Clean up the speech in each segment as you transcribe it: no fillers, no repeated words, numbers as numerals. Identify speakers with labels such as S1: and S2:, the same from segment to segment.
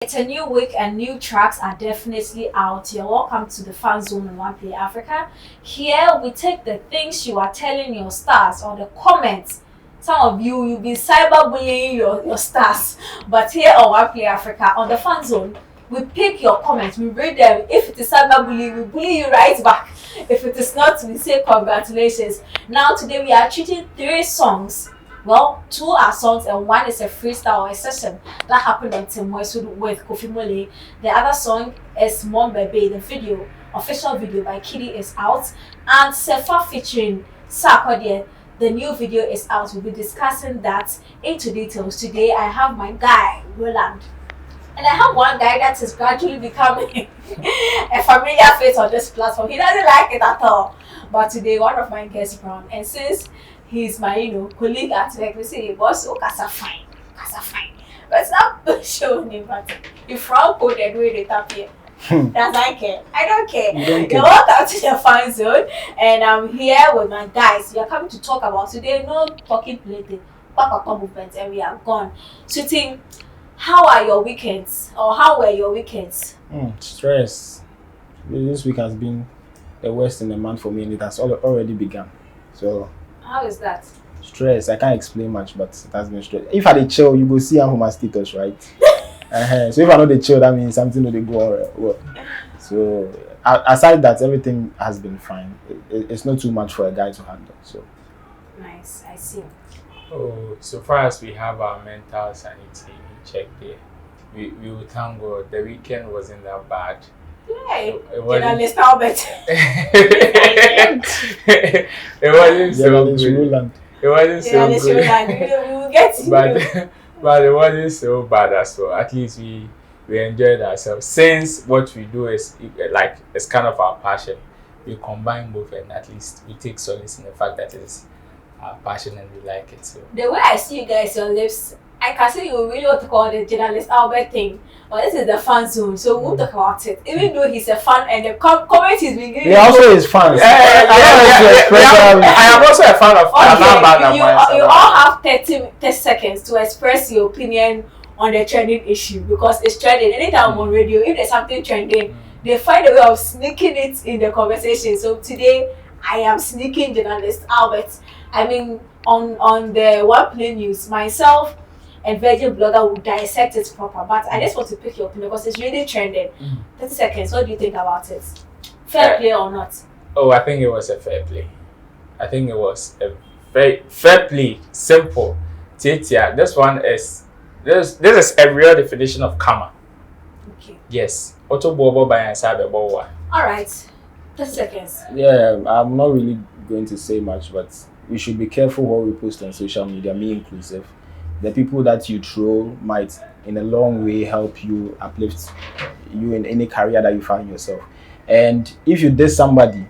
S1: It's a new week and new tracks are definitely out. You're welcome to the FanZone on OnePlay Africa. Here we take the things you are telling your stars or the comments. Some of you've been cyberbullying your stars. But here on OnePlay Africa, on the FanZone, we pick your comments, we read them. If it is cyberbullying, we bully you right back. If it is not, we say congratulations. Now today we are treating 3 songs. Well, 2 are songs and 1 is a freestyle or a session that happened on Team Westwood with Kofi. The other song is Mon Bebe. The video, official video by KIDI is out. And Sefa featuring Sarkodie, the new video is out. We'll be discussing that into details. Today I have my guy, Roland. And I have one guy that is gradually becoming a familiar face on this platform. He doesn't like it at all. But today one of my guests from, and since he's my, colleague at work, we say, boss, oh, Casa fine. But it's not showing him, but if Frank coded way they tap here. That's I care. I don't care. You're welcome to the FanZone, and I'm here with my guys. We are coming to talk about today, no talking plenty, movement, and we are gone. Shooting, how are your weekends? Or how were your weekends?
S2: Stress. This week has been the worst in the month for me, and it has already begun. So
S1: how is that?
S2: Stress. I can't explain much, but it has been stress. If I dey chill, you go see I'm for my status, right? So if I know they chill, that means something will go well. So aside that, everything has been fine. It's not too much for a guy to handle. So
S1: nice, I see.
S3: Oh, so far as we have our mental sanity check there, we will thank God. The weekend wasn't that bad.
S1: Yay!
S3: It wasn't so good. It wasn't so good.
S1: We will get you.
S3: But it wasn't so bad as well. At least we enjoyed ourselves. Since what we do is like it's kind of our passion, we combine both, and at least we take solace in the fact that it's our passion and we like it. So
S1: the way I see you guys, your lips, I can see you really want to call the journalist Albert thing. But this is the FanZone, so we'll talk about it. Even though he's a fan and the comment he's been giving.
S2: He also is fans.
S3: I am also a fan of.
S1: You all have 30 seconds to express your opinion on the trending issue because it's trending. Anytime I'm on radio, if there's something trending, they find a way of sneaking it in the conversation. So today, I am sneaking journalist Albert. I mean, on the OnePlay news, myself and Virgin Blogger will dissect it proper. But I just want to pick your opinion because it's really trending. 30 seconds. What do you think about it? Fair play or not?
S3: Oh, I think it was a fair play. I think it was a very fair play. Simple. Titia, this is a real definition of karma.
S1: Okay.
S3: Yes. Auto bobo by and cyber bowa.
S1: All right. 30 seconds.
S2: Yeah, I'm not really going to say much, but we should be careful what we post on social media, me inclusive. The people that you troll might in a long way help you uplift you in any career that you find yourself. And if you diss somebody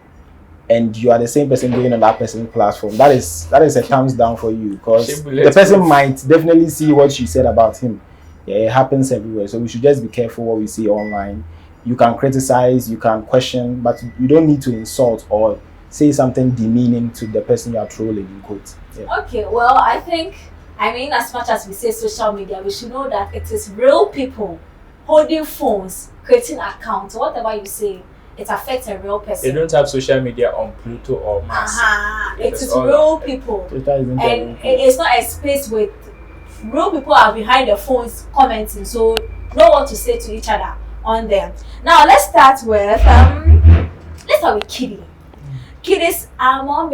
S2: and you are the same person going on that person's platform, that is a thumbs down for you because the person might definitely see what you said about him. Yeah, it happens everywhere. So we should just be careful what we see online. You can criticize, you can question, but you don't need to insult or say something demeaning to the person you are trolling in quotes. Yeah.
S1: Okay, well, I mean, as much as we say social media, we should know that it is real people holding phones, creating accounts, whatever you say, it affects a real person.
S3: They don't have social media on Pluto or Mars.
S1: It is real people. And it's not a space with real people are behind the phones commenting, so know what to say to each other on them. Now, let's start with KIDI. KIDI's Mon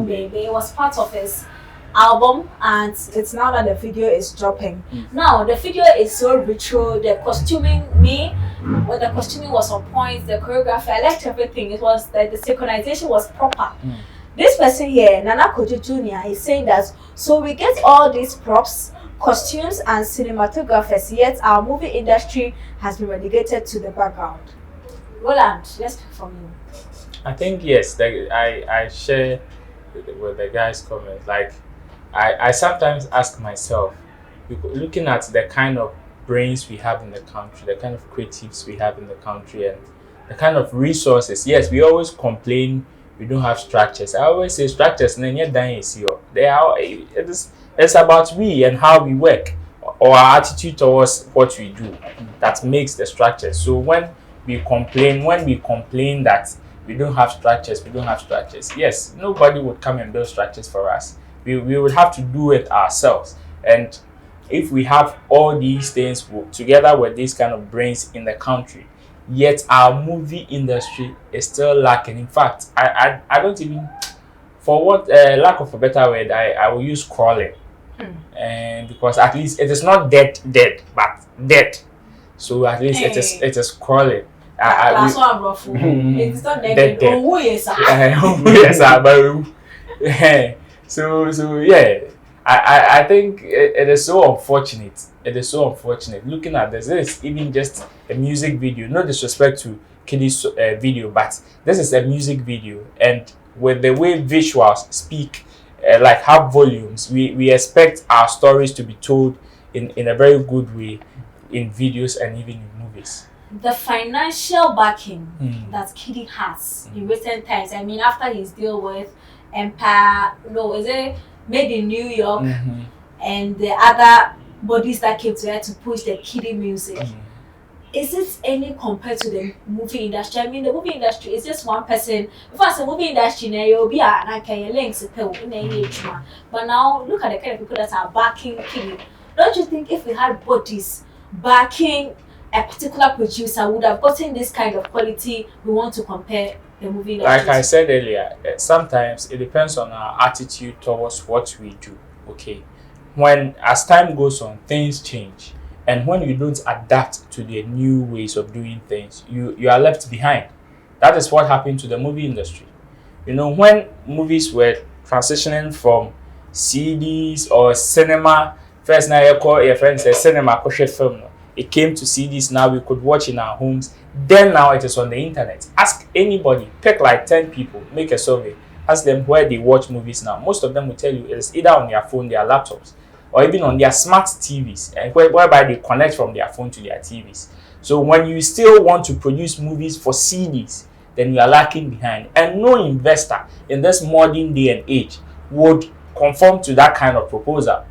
S1: Bebe was part of his album, and it's now that the video is dropping. Now the video is so retro. The costuming was on point. The choreography, I liked everything. It was the synchronization was proper. This person here, Nana Kojo Jr., is saying that so we get all these props, costumes, and cinematographers, yet our movie industry has been relegated to the background. Roland, let's hear from you.
S3: I think yes. I share with the guys' comment. Like, I sometimes ask myself, looking at the kind of brains we have in the country, the kind of creatives we have in the country, and the kind of resources. Yes, we always complain we don't have structures. I always say structures, and then you're dying. It's about we and how we work. or our attitude towards what we do that makes the structures. So when we complain that we don't have structures, yes, nobody would come and build structures for us. We would have to do it ourselves. And if we have all these things together with these kind of brains in the country, yet our movie industry is still lacking. In fact, I don't even, for what lack of a better word, I will use crawling. And because at least it is not dead, but dead. So at least it is crawling.
S1: That's what I'm rough. It's not dead. Oh yes,
S3: So yeah, I think it is so unfortunate. It is so unfortunate. Looking at this is even just a music video. No disrespect to KIDI's video, but this is a music video, and with the way visuals speak, like have volumes, we expect our stories to be told in a very good way in videos and even in movies.
S1: The financial backing that KIDI has in recent times, I mean, after his deal with Empire, is it Made in New York, and the other bodies that came together to push the KIDI music, is it any compared to the movie industry? I mean, the movie industry is just one person. Before I say movie industry, you'll be links, but now look at the kind of people that are backing KIDI. Don't you think if we had bodies backing a particular producer would have gotten this kind of quality we want to compare the movie industry?
S3: Like I said earlier, sometimes it depends on our attitude towards what we do. Okay, when as time goes on, things change, and when you don't adapt to the new ways of doing things, you are left behind. That is what happened to the movie industry. When movies were transitioning from CDs or cinema, first now you call your friends a cinema film. It came to CDs. Now we could watch in our homes. Then now it is on the internet. Ask anybody, pick like 10 people, make a survey, ask them where they watch movies now. Most of them will tell you it is either on their phone, their laptops, or even on their smart TVs, and whereby they connect from their phone to their TVs. So when you still want to produce movies for CDs, then you are lacking behind. And no investor in this modern day and age would conform to that kind of proposal,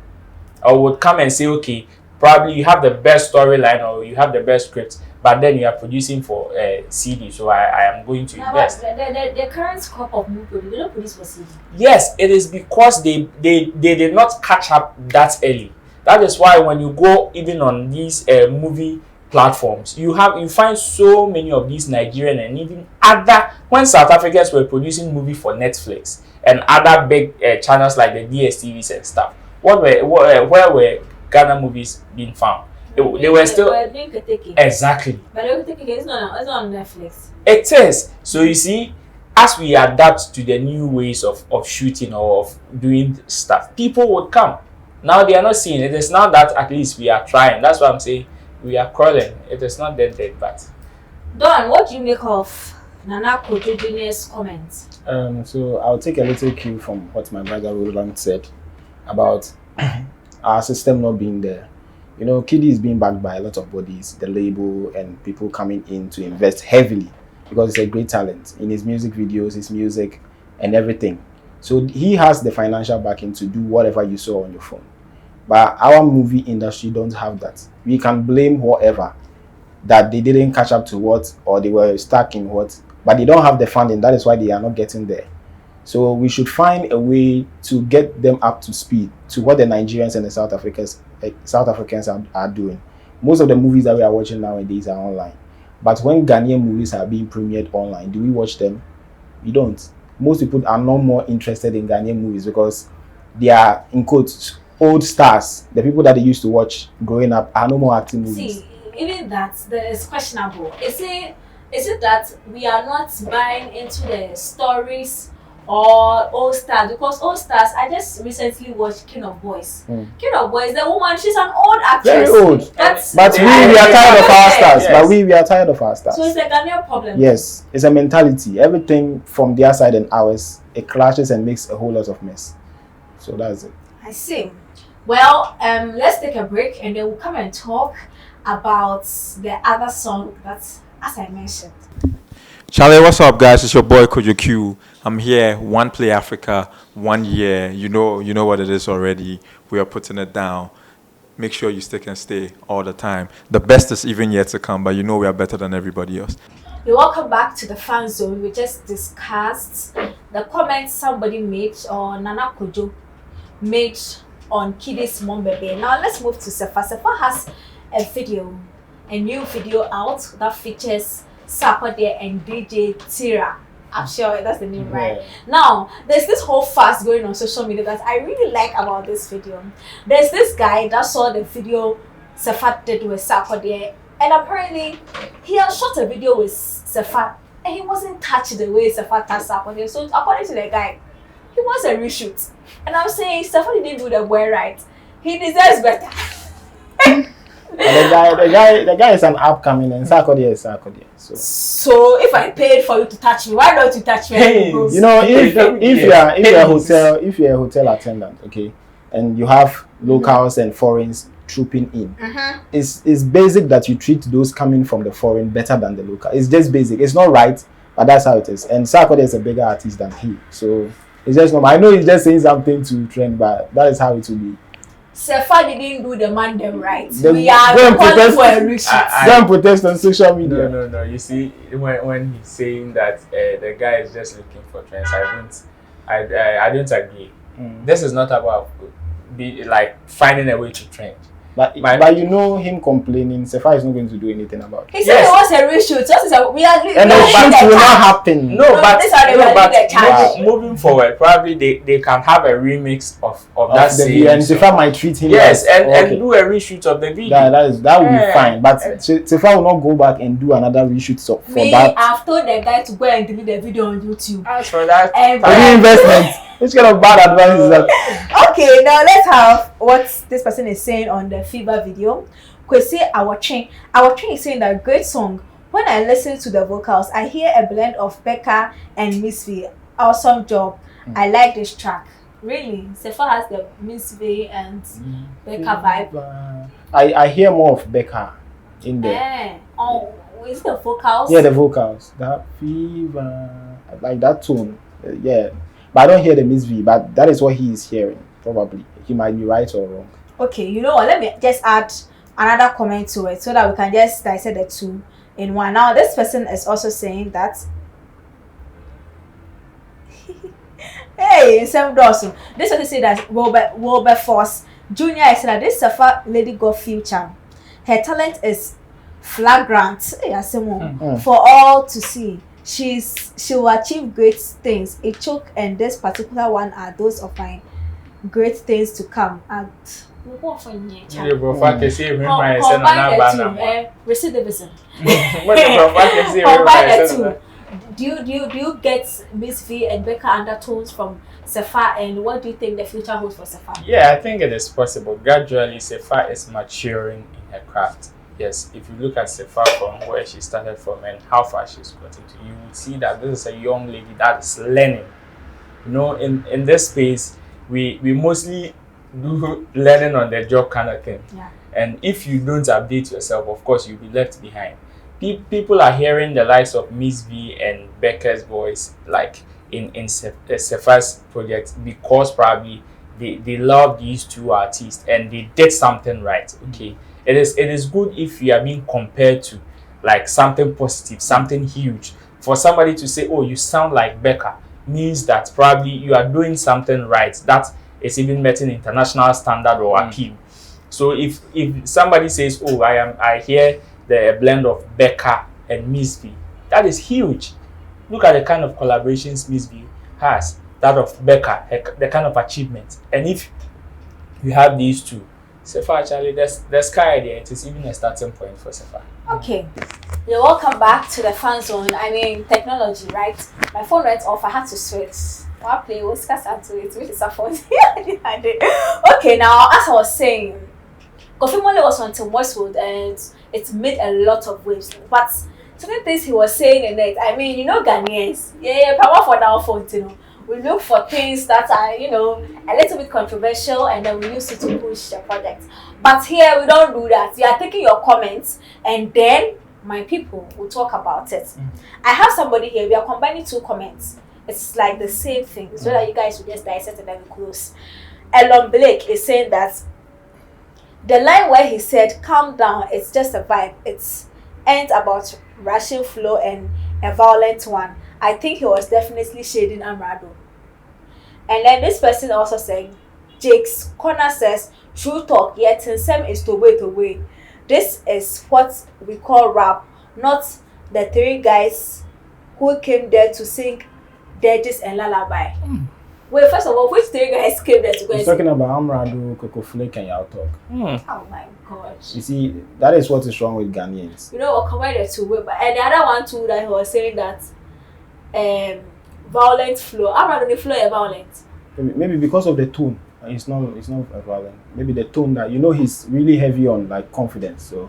S3: or would come and say, okay, probably you have the best storyline or you have the best script, but then you are producing for CD, so I am going to invest.
S1: The current crop of movies, they don't produce for CD.
S3: Yes, it is because they did not catch up that early. That is why when you go even on these movie platforms, you find so many of these Nigerian and even other, when South Africans were producing movie for Netflix and other big channels like the DSTVs and stuff, where were Ghana movies being found? They were still exactly.
S1: But it's not on Netflix.
S3: It is. So you see, as we adapt to the new ways of shooting or of doing stuff, people would come. Now they are not seeing it. It's now that at least we are trying. That's why I'm saying we are crawling. It is not dead, but.
S1: Don, what do you make of Nana Kojo Jr.'s comments?
S2: So I'll take a little cue from what my brother Roland said about our system not being there. KIDI is being backed by a lot of bodies, the label, and people coming in to invest heavily because it's a great talent in his music videos, his music, and everything. So he has the financial backing to do whatever you saw on your phone. But our movie industry don't have that. We can blame whoever that they didn't catch up to what, or they were stuck in what, but they don't have the funding. That is why they are not getting there. So we should find a way to get them up to speed to what the Nigerians and the South Africans are doing. Most of the movies that we are watching nowadays are online. But when Ghanaian movies are being premiered online, do we watch them? We don't. Most people are no more interested in Ghanaian movies because they are, in quotes, old stars. The people that they used to watch growing up are no more acting movies.
S1: See, even that is questionable. Is it that we are not buying into the stories or All Stars? Because All Stars, I just recently watched King of Boys. King of Boys, the woman, she's an old actress.
S2: Very old. But we are tired of our stars. Yes. But we are tired of our stars.
S1: So it's a Ghanaian problem.
S2: Yes, it's a mentality. Everything from their side and ours, it clashes and makes a whole lot of mess. So that's it.
S1: I see. Well, let's take a break and then we'll come and talk about the other song that's, as I mentioned.
S4: Charlie, what's up, guys? It's your boy Kojo Q. I'm here, OnePlay Africa, 1 year. You know what it is already. We are putting it down. make sure you stick and stay all the time. The best is even yet to come, but you know we are better than everybody else.
S1: You're welcome back to the fan zone. We just discussed the comments somebody made or Nana Kojo made on KIDI's Mon Bebe. Now let's move to Sefa. Sefa has a new video out that features Sarkodie and DJ Tira. I'm sure that's the name, right? Now, there's this whole fuss going on social media that I really like about this video. There's this guy that saw the video Sefa did with Sarkodie, and apparently he had shot a video with Sefa and he wasn't touched the way Sefa touched Sarkodie. So according to the guy, he wants a reshoot. And I'm saying Sefa didn't do the boy right. He deserves better.
S2: And the guy is an upcoming, and Sarkodie is Sarkodie.
S1: So if I paid for you to touch me, why don't you touch me?
S2: You know, if you're a hotel attendant, okay, and you have locals and foreigners trooping in, it's basic that you treat those coming from the foreign better than the local. It's just basic. It's not right, but that's how it is. And Sarkodie is a bigger artist than he, so it's just normal. I know he's just saying something to trend, but that is how it will be.
S1: Sefa didn't do the man them right.
S2: Then
S1: We are calling for a reshoot.
S2: Don't protest on social media.
S3: No. You see, when he's saying that the guy is just looking for trends, I don't agree. This is not about finding a way to trend.
S2: But you know him complaining, Sefa is not going to do anything about it.
S1: He said it was a reshoot.
S2: And the shoot will not happen.
S3: Moving forward, probably they can have a remix of that scene.
S2: And Sefa might treat him.
S3: Yes, and do a reshoot of the video.
S2: That will be fine. But Sefa will not go back and do another reshoot for that.
S1: I've told the guy to go and delete the video on YouTube.
S3: As for that,
S2: investment. Which kind of bad advice is that?
S1: Okay, now let's have what this person is saying on the Fever video. Kwesi Awatrin is saying that great song. When I listen to the vocals, I hear a blend of Becca and Miss V. Awesome job. I like this track. Really? Sefa has the Miss V and Becca vibe.
S2: I hear more of Becca in there.
S1: Oh, is it the vocals?
S2: Yeah, the vocals. That fever, like that tone. Yeah. But I don't hear the Miss V, but that is what he is hearing. Probably. He might be right or wrong.
S1: Okay, you know what? Let me just add another comment to it so that we can just dissect the two in one. Now, this person is also saying that. Hey, Sam Dawson. This person say that Wilberforce Jr. is that this Sefa lady got future. Her talent is flagrant. For all to see. She will achieve great things. A choke and this particular one are those of my great things to come. Recidivism. Do you get Miss V and Becca undertones from Sefa, and what do you think the future holds for Sefa?
S3: Yeah, I think it is possible. Gradually, Sefa is maturing in her craft. Yes, if you look at Sefa from where she started from and how far she's gotten to, you will see that this is a young lady that is learning. You know, in this space, we mostly do learning on the job kind of thing.
S1: Yeah.
S3: And if you don't update yourself, of course, you'll be left behind. People are hearing the likes of Miss V and Becca's voice, like in Sefa's project, because probably they love these two artists and they did something right. Okay. It is good if you are being compared to like something positive, something huge. For somebody to say, oh, you sound like Becca, means that probably you are doing something right. That is even meeting international standard or appeal. So if somebody says, oh, I hear the blend of Becca and Miss V, that is huge. Look at the kind of collaborations Miss V has, that of Becca, the kind of achievements. And if you have these two, Sefa, actually, the sky there, it is even a starting point for Sefa.
S1: Okay, you're welcome back to the fan zone. I mean, technology, right? My phone went off, I had to switch. OnePlay was cast to it, which is a phone. Okay, now, as I was saying, Kofi was on Westwood and it made a lot of waves. But certain things he was saying in it, I mean, you know, Ghanaians, power for that phone, you know. We look for things that are, you know, a little bit controversial, and then we use it to push the project. But here we don't do that. We are taking your comments, and then my people will talk about it. I have somebody here. We are combining two comments. It's like the same thing, so that you guys will just dissect and then we close. Elon Blake is saying that the line where he said, "Calm down, it's just a vibe." It's ain't about rushing flow and a violent one. I think he was definitely shading Amrado. And then this person also said, Jake's corner says, "True talk, yet in some is to wait. This is what we call rap, not the three guys who came there to sing dirges and lullaby." Wait, first of all, which three guys came there to go and
S2: He's
S1: sing?
S2: talking about Amrado, Coco Flake, and Yao Talk.
S1: Oh my gosh.
S2: You see, that is what is wrong with Ghanaians.
S1: You know what, combine the two, but and the other one too that he was saying that violent flow. Amrado the flow is violent.
S2: Maybe because of the tone. It's not violent. Maybe the tone that he's really heavy on like confidence. So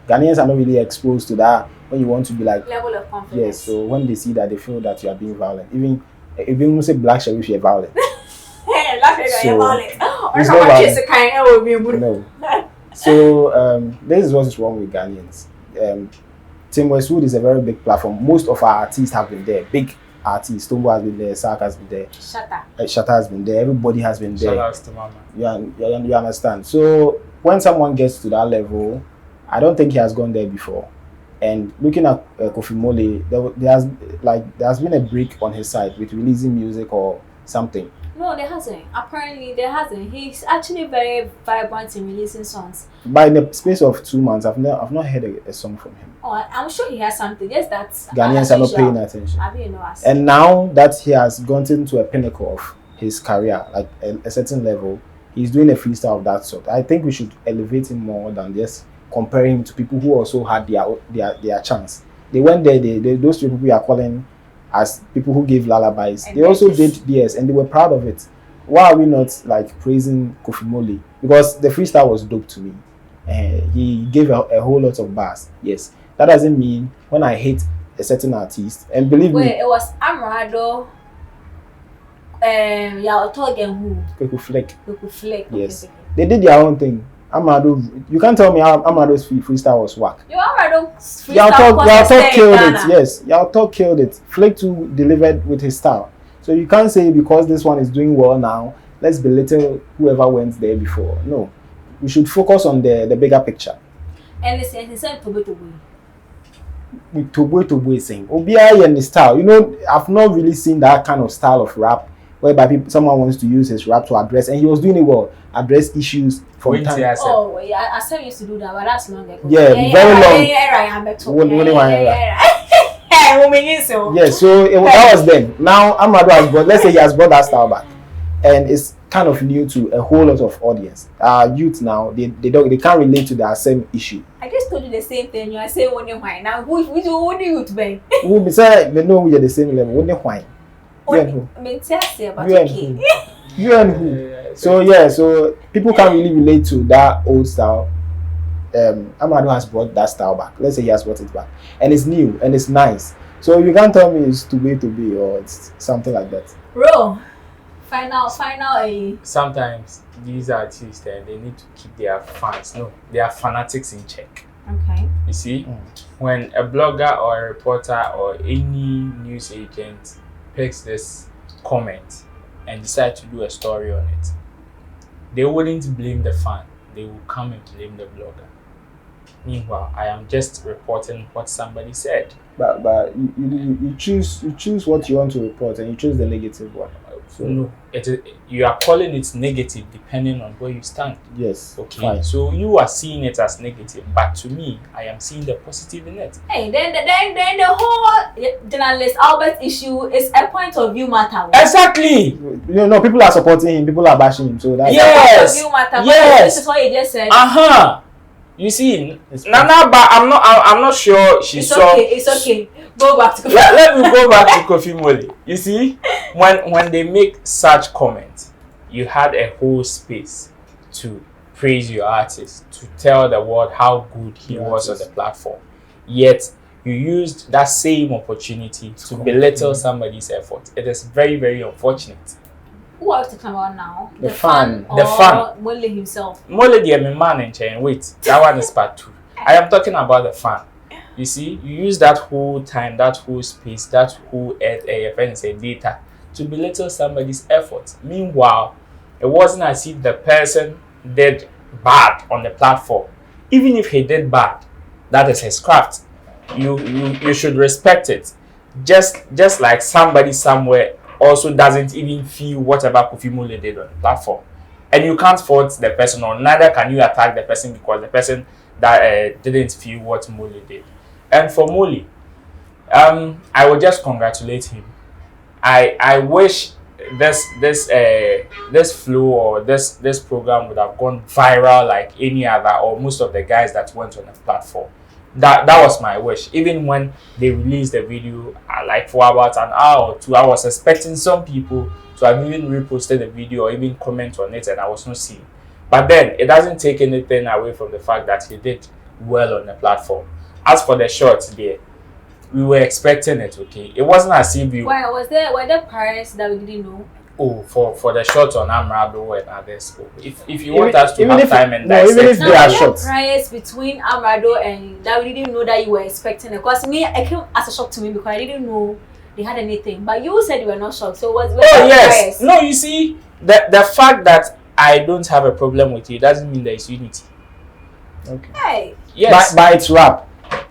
S2: Ghanaians are not really exposed to that when you want to be like
S1: Level of confidence.
S2: yes. So when they see that, they feel that you are being violent. Even if you say black sheriff, you're violent.
S1: You're violent. Or
S2: it's
S1: how
S2: not
S1: much
S2: violent.
S1: is the kind of women?
S2: No. So this is what is wrong with Ghanaians. Team Westwood is a very big platform. Most of our artists have been there. Big artists. Tombo has been there. Sark has been there. Shatta has been there. Everybody has been there.
S3: Shout outs to Mama.
S2: You understand. So when someone gets to that level, I don't think he has gone there before. And looking at Kofi Mole, there has been a break on his side with releasing music or something.
S1: No, there hasn't. Apparently, there hasn't. He's actually very vibrant in releasing songs.
S2: But in the space of 2 months, I've not heard a song from him.
S1: Oh, I'm sure he has something. Yes, that's
S2: Ghanaians are not paying attention.
S1: I mean, no, as
S2: And now that he has gotten to a pinnacle of his career, like a certain level, he's doing a freestyle of that sort. I think we should elevate him more than just comparing him to people who also had their chance. They went there. Those people we are calling as people who gave lullabies.
S1: And
S2: they also did yes, and they were proud of it. Why are we not like praising Kofi Mole? Because the freestyle was dope to me. He gave a whole lot of bars. Yes, that doesn't mean when I hate a certain artist, and believe me,
S1: it was Amrado, Yao Talk and who?
S2: Kofi Flake.
S1: Kofi Flake.
S2: Yes. They did their own thing. Amrado, you can't tell me Amrado's freestyle was whack.
S1: Your Amrado
S2: Yao
S1: freestyle
S2: Talk killed it. Yes, Yao Talk killed it. Flake too delivered with his style. So you can't say because this one is doing well now, let's belittle whoever went there before. No, we should focus on the bigger picture.
S1: And listen, he said to go.
S2: With Tobo saying, Obiya and the style. I've not really seen that kind of style of rap whereby someone wants to use his rap to address, and he was doing it well, address issues from time.
S1: Oh, yeah, I said used to do that, but that's long ago.
S2: Yeah, very long. Yeah, so that was then. Now Amrado has brought, let's say he has brought that style back, and it's kind of new to a whole lot of audience. Youth now, they can't relate to the same issue.
S1: I just told you the same thing. You are saying when you're whine. Now, who do you to be?
S2: We besides they know we are the same level. When they whine. You and who?
S1: I mean, about
S2: You and who? You and who? So people can't really relate to that old style. Amrado has brought that style back. Let's say he has brought it back, and it's new and it's nice. So you can't tell me it's to be or it's something like that.
S1: Bro, final.
S3: Sometimes these artists they need to keep their fans, their fanatics in check.
S1: Okay.
S3: You see, when a blogger or a reporter or any news agent picks this comment and decide to do a story on it, they wouldn't blame the fan. They will come and blame the blogger. Meanwhile, I am just reporting what somebody said.
S2: But you choose what you want to report, and you choose the negative one. So
S3: no, you are calling it negative depending on where you stand.
S2: Yes.
S3: Okay.
S2: Fine.
S3: So you are seeing it as negative, but to me, I am seeing the positive in it.
S1: Hey, then the whole journalist Albert issue is a point of view matter.
S3: Exactly.
S2: No, people are supporting him, people are bashing him. So that's
S3: yes.
S1: Point of view matter.
S3: Yes.
S1: This is what you just said.
S3: You see, Nana, but I'm not sure she saw.
S1: It's okay. Go back to Kofi.
S3: Let me go back to Kofi Mole. You see, when they make such comments, you had a whole space to praise your artist, to tell the world how good he was on the platform. Yet you used that same opportunity to belittle somebody's effort. It is very, very unfortunate.
S1: Who are we talking about now?
S2: The fan.
S1: The fan. Mole himself.
S3: Mole the man in chain. Wait, that one is part 2. I am talking about the fan. You see, you use that whole time, that whole space, that whole data to belittle somebody's effort. Meanwhile, it wasn't as if the person did bad on the platform, even if he did bad, that is his craft. You should respect it. Just like somebody somewhere also doesn't even feel whatever Kofi Mole did on the platform, and you can't fault the person, or neither can you attack the person because the person that didn't feel what Mole did. And for Mole, I would just congratulate him. I wish this flow or this program would have gone viral like any other or most of the guys that went on the platform. That was my wish. Even when they released the video, like for about an hour or two, I was expecting some people to have even reposted the video or even comment on it, and I was not seeing. But then it doesn't take anything away from the fact that he did well on the platform. As for the shorts there, we were expecting it, okay? It wasn't as if we...
S1: Why were there priors that we didn't know?
S3: Oh, for the shot on Amrado and others. If you want us to
S2: even
S3: have
S2: if-
S3: time and
S2: no, even
S3: dissect,
S2: if they are
S1: there
S2: shots.
S1: priors between Amrado and that we didn't know that you were expecting it. Because me, it came as a shock to me because I didn't know they had anything. But you said you were not shocked, so was
S3: oh yes,
S1: priors?
S3: no, you see, the fact that I don't have a problem with you doesn't mean there is unity.
S2: Okay.
S1: Hey,
S3: Yes,
S2: But it's rap.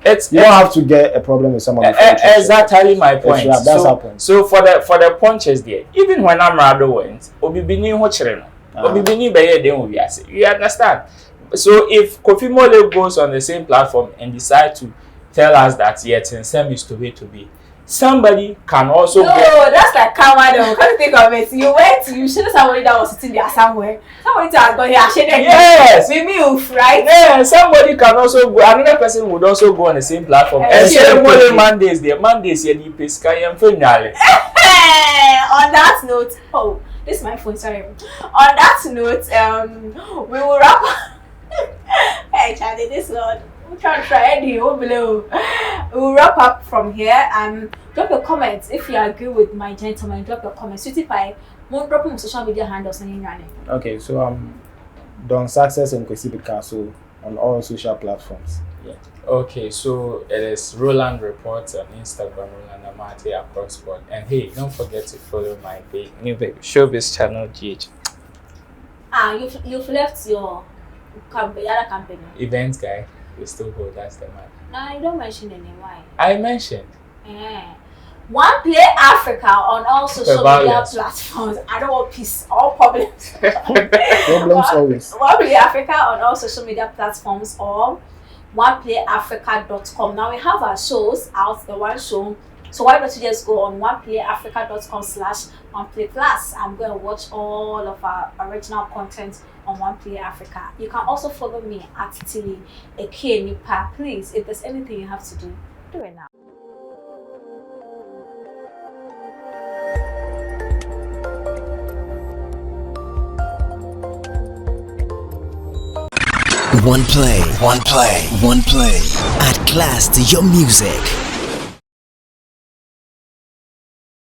S3: it's
S2: You don't have to get a problem with someone. before you trust them.
S3: exactly my point.
S2: It's rap, that's our point.
S3: So for the punches there, even when Amrado went, Obibini Hochireno, Obibini Beye de Obiase. You understand? So if Kofi Mole goes on the same platform and decide to tell us that yet in some is to be, somebody can also
S1: no, that's like coward. Can't think of it. You should have somebody that was sitting there somewhere. Somebody that got here.
S3: Yes.
S1: Maybe you right.
S3: Yeah, somebody can also go. Another person would also go on the same platform. And say Mole Mondays there. Mondays here, the Pesca and finale.
S1: On that note, oh, this is my phone. Sorry. On that note, we will wrap. Hey, Charlie, this one. We're trying to try it below. We'll wrap up from here. Drop your comments if you agree with my gentleman. Drop your comments. Sweetie Pie, won't drop on social media handles and running.
S2: Okay, so Don Success and Kwesi Picasso on all social platforms. Yeah.
S3: Okay, so it is Roland Reports on Instagram, Roland Amate across board. And hey, don't forget to follow my page, new baby showbiz channel GH.
S1: You've left your company, other company.
S3: Events guy, we still go. That's the man.
S1: No, you don't mention any why.
S3: I mentioned.
S1: OnePlay Africa on all social media
S3: Violence.
S1: platforms. I don't want peace or problems.
S2: Problems always.
S1: OnePlay Africa on all social media platforms or oneplayafrica.com. Now we have our shows out, the one show. So why don't you just go on oneplayafrica.com/OnePlay+. I'm going to watch all of our original content on OnePlay Africa. You can also follow me at Tilly Ekenipa. Please, if there's anything you have to do, do it now.
S5: OnePlay. Add class to your music.